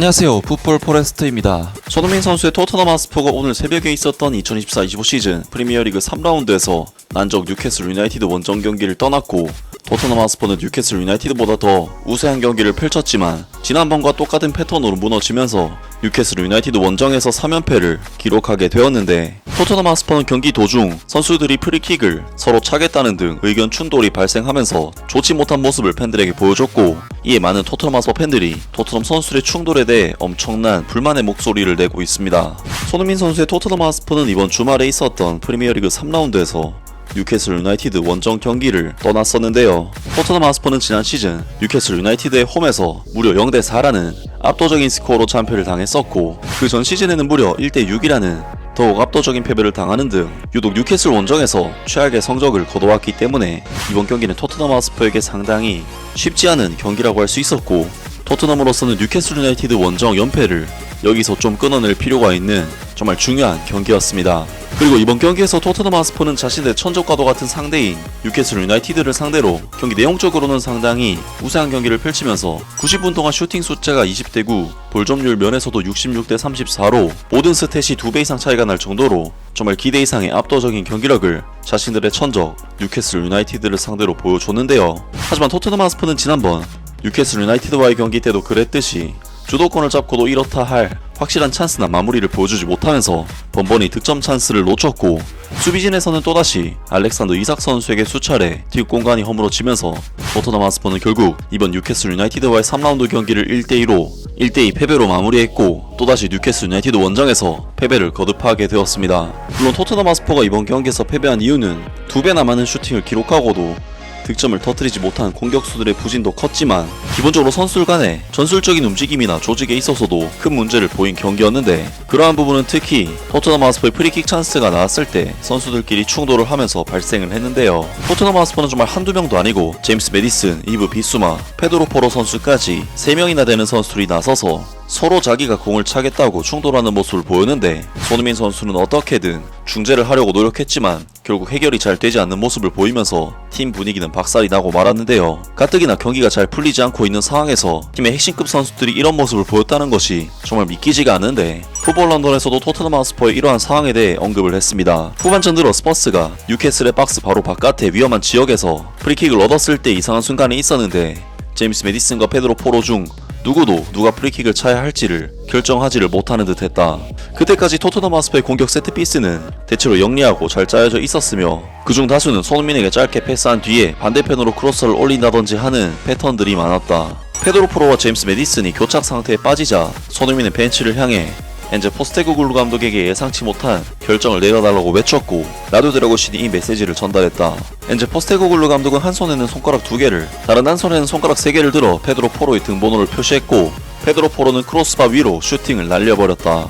안녕하세요, 풋볼 포레스트입니다. 손흥민 선수의 토트넘 하스퍼가 오늘 새벽에 있었던 2024-25 시즌 프리미어리그 3라운드에서 난적 뉴캐슬 유나이티드 원정 경기를 떠났고, 토트넘 하스퍼는 뉴캐슬 유나이티드보다 더 우세한 경기를 펼쳤지만 지난번과 똑같은 패턴으로 무너지면서 뉴캐슬 유나이티드 원정에서 3연패를 기록하게 되었는데, 토트넘 하스퍼는 경기 도중 선수들이 프리킥을 서로 차겠다는 등 의견 충돌이 발생하면서 좋지 못한 모습을 팬들에게 보여줬고, 이에 많은 토트넘 하스퍼 팬들이 토트넘 선수들의 충돌에 대해 엄청난 불만의 목소리를 내고 있습니다. 손흥민 선수의 토트넘 하스퍼는 이번 주말에 있었던 프리미어리그 3라운드에서 뉴캐슬 유나이티드 원정 경기를 떠났었는데요. 토트넘 하스퍼는 지난 시즌 뉴캐슬 유나이티드의 홈에서 무려 0대4라는 압도적인 스코어로 참패를 당했었고, 그 전 시즌에는 무려 1대6이라는 더욱 압도적인 패배를 당하는 등 유독 뉴캐슬 원정에서 최악의 성적을 거둬왔기 때문에 이번 경기는 토트넘 하스퍼에게 상당히 쉽지 않은 경기라고 할 수 있었고, 토트넘으로서는 뉴캐슬 유나이티드 원정 연패를 여기서 좀 끊어낼 필요가 있는 정말 중요한 경기였습니다. 그리고 이번 경기에서 토트넘 하스퍼는 자신의 천적과도 같은 상대인 뉴캐슬 유나이티드를 상대로 경기 내용적으로는 상당히 우세한 경기를 펼치면서 90분 동안 슈팅 숫자가 20대9, 볼점률 면에서도 66대34로 모든 스탯이 2배 이상 차이가 날 정도로 정말 기대 이상의 압도적인 경기력을 자신들의 천적 뉴캐슬 유나이티드를 상대로 보여줬는데요. 하지만 토트넘 하스퍼는 지난번 뉴캐슬 유나이티드와의 경기 때도 그랬듯이 주도권을 잡고도 이렇다 할 확실한 찬스나 마무리를 보여주지 못하면서 번번이 득점 찬스를 놓쳤고, 수비진에서는 또다시 알렉산더 이삭 선수에게 수차례 뒷공간이 허물어지면서 토트넘 하스퍼는 결국 이번 뉴캐슬 유나이티드와의 3라운드 경기를 1대2로 1대2 패배로 마무리했고, 또다시 뉴캐슬 유나이티드 원정에서 패배를 거듭하게 되었습니다. 물론 토트넘 하스퍼가 이번 경기에서 패배한 이유는 2배나 많은 슈팅을 기록하고도 득점을 터뜨리지 못한 공격수들의 부진도 컸지만, 기본적으로 선수들 간의 전술적인 움직임이나 조직에 있어서도 큰 문제를 보인 경기였는데, 그러한 부분은 특히 토트넘 하스퍼의 프리킥 찬스가 나왔을 때 선수들끼리 충돌을 하면서 발생을 했는데요. 토트넘 하스퍼는 정말 한두 명도 아니고 제임스 메디슨, 이브 비수마, 페드로 포로 선수까지 3명이나 되는 선수들이 나서서 서로 자기가 공을 차겠다고 충돌하는 모습을 보였는데, 손흥민 선수는 어떻게든 중재를 하려고 노력했지만 결국 해결이 잘 되지 않는 모습을 보이면서 팀 분위기는 박살이 나고 말았는데요. 가뜩이나 경기가 잘 풀리지 않고 있는 상황에서 팀의 핵심급 선수들이 이런 모습을 보였다는 것이 정말 믿기지가 않은데, 풋볼 런던에서도 토트넘 하스퍼의 이러한 상황에 대해 언급을 했습니다. 후반전 들어 스퍼스가 뉴캐슬의 박스 바로 바깥의 위험한 지역에서 프리킥을 얻었을 때 이상한 순간이 있었는데, 제임스 메디슨과 페드로 포로 중 누구도 누가 프리킥을 차야 할지를 결정하지를 못하는 듯 했다. 그때까지 토트넘 하스퍼의 공격 세트피스는 대체로 영리하고 잘 짜여져 있었으며, 그중 다수는 손흥민에게 짧게 패스한 뒤에 반대편으로 크로스를 올린다든지 하는 패턴들이 많았다. 페드로 포로와 제임스 메디슨이 교착 상태에 빠지자 손흥민은 벤치를 향해 엔제 포스테코글루 감독에게 예상치 못한 결정을 내려달라고 외쳤고, 놔두더라고신이 이 메시지를 전달했다. 엔제 포스테코글루 감독은 한 손에는 손가락 2개를, 다른 한 손에는 손가락 3개를 들어 페드로 포로의 등번호를 표시했고, 페드로 포로는 크로스바 위로 슈팅을 날려버렸다.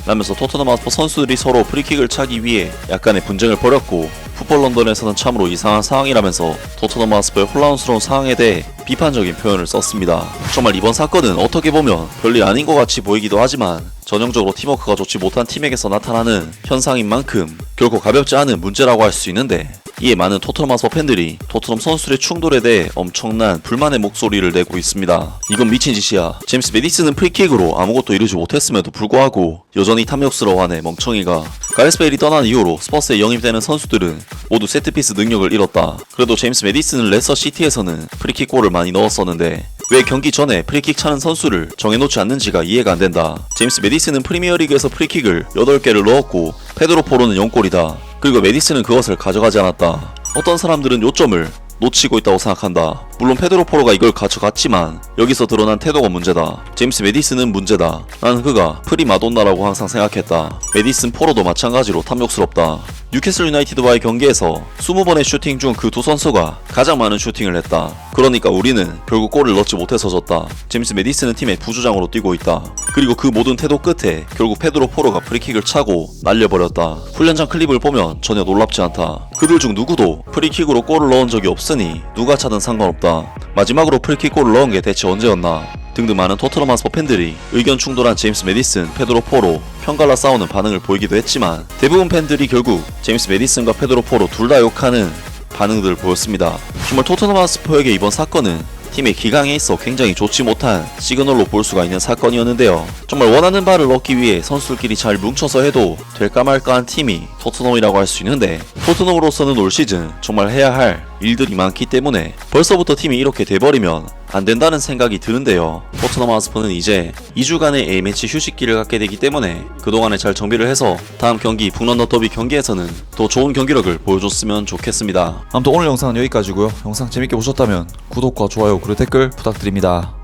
라면서 토트넘 하스퍼 선수들이 서로 프리킥을 차기 위해 약간의 분쟁을 벌였고, 풋볼 런던에서는 참으로 이상한 상황이라면서 토트넘 하스퍼의 혼란스러운 상황에 대해 비판적인 표현을 썼습니다. 정말 이번 사건은 어떻게 보면 별일 아닌 것 같이 보이기도 하지만, 전형적으로 팀워크가 좋지 못한 팀에게서 나타나는 현상인 만큼 결코 가볍지 않은 문제라고 할 수 있는데, 이에 많은 토트넘 하스퍼 팬들이 토트넘 선수들의 충돌에 대해 엄청난 불만의 목소리를 내고 있습니다. 이건 미친 짓이야. 제임스 메디슨은 프리킥으로 아무것도 이루지 못했음에도 불구하고 여전히 탐욕스러워하네, 멍청이가. 가레스 베일이 떠난 이후로 스퍼스에 영입되는 선수들은 모두 세트피스 능력을 잃었다. 그래도 제임스 메디슨은 레스터 시티에서는 프리킥골을 많이 넣었었는데 왜 경기 전에 프리킥 차는 선수를 정해놓지 않는지가 이해가 안된다. 제임스 메디슨은 프리미어리그에서 프리킥을 8개를 넣었고 페드로 포로는 0골이다. 그리고 메디슨은 그것을 가져가지 않았다. 어떤 사람들은 요점을 놓치고 있다고 생각한다. 물론 페드로 포로가 이걸 가져갔지만 여기서 드러난 태도가 문제다. 제임스 메디슨은 문제다. 나는 그가 프리마돈나라고 항상 생각했다. 메디슨 포로도 마찬가지로 탐욕스럽다. 뉴캐슬 유나이티드와의 경기에서 20번의 슈팅 중 그 두 선수가 가장 많은 슈팅을 했다. 그러니까 우리는 결국 골을 넣지 못해서 졌다. 제임스 메디슨은 팀의 부주장으로 뛰고 있다. 그리고 그 모든 태도 끝에 결국 페드로 포로가 프리킥을 차고 날려버렸다. 훈련장 클립을 보면 전혀 놀랍지 않다. 그들 중 누구도 프리킥으로 골을 넣은 적이 없으니 누가 차든 상관없다. 마지막으로 프리킥 골을 넣은 게 대체 언제였나 등등 많은 토트넘 하스퍼 팬들이 의견 충돌한 제임스 메디슨, 페드로 포로 편갈라 싸우는 반응을 보이기도 했지만, 대부분 팬들이 결국 제임스 메디슨과 페드로 포로 둘 다 욕하는 반응들을 보였습니다. 정말 토트넘 하스퍼에게 이번 사건은 팀의 기강에 있어 굉장히 좋지 못한 시그널로 볼 수가 있는 사건이었는데요. 정말 원하는 바를 얻기 위해 선수들끼리 잘 뭉쳐서 해도 될까 말까한 팀이 토트넘이라고 할 수 있는데, 토트넘으로서는 올 시즌 정말 해야 할 일들이 많기 때문에 벌써부터 팀이 이렇게 돼버리면 안 된다는 생각이 드는데요. 토트넘 하스퍼는 이제 2주간의 A매치 휴식기를 갖게 되기 때문에 그동안에 잘 정비를 해서 다음 경기 북런던 더비 경기에서는 더 좋은 경기력을 보여줬으면 좋겠습니다. 아무튼 오늘 영상은 여기까지고요. 영상 재밌게 보셨다면 구독과 좋아요 그리고 댓글 부탁드립니다.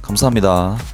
감사합니다.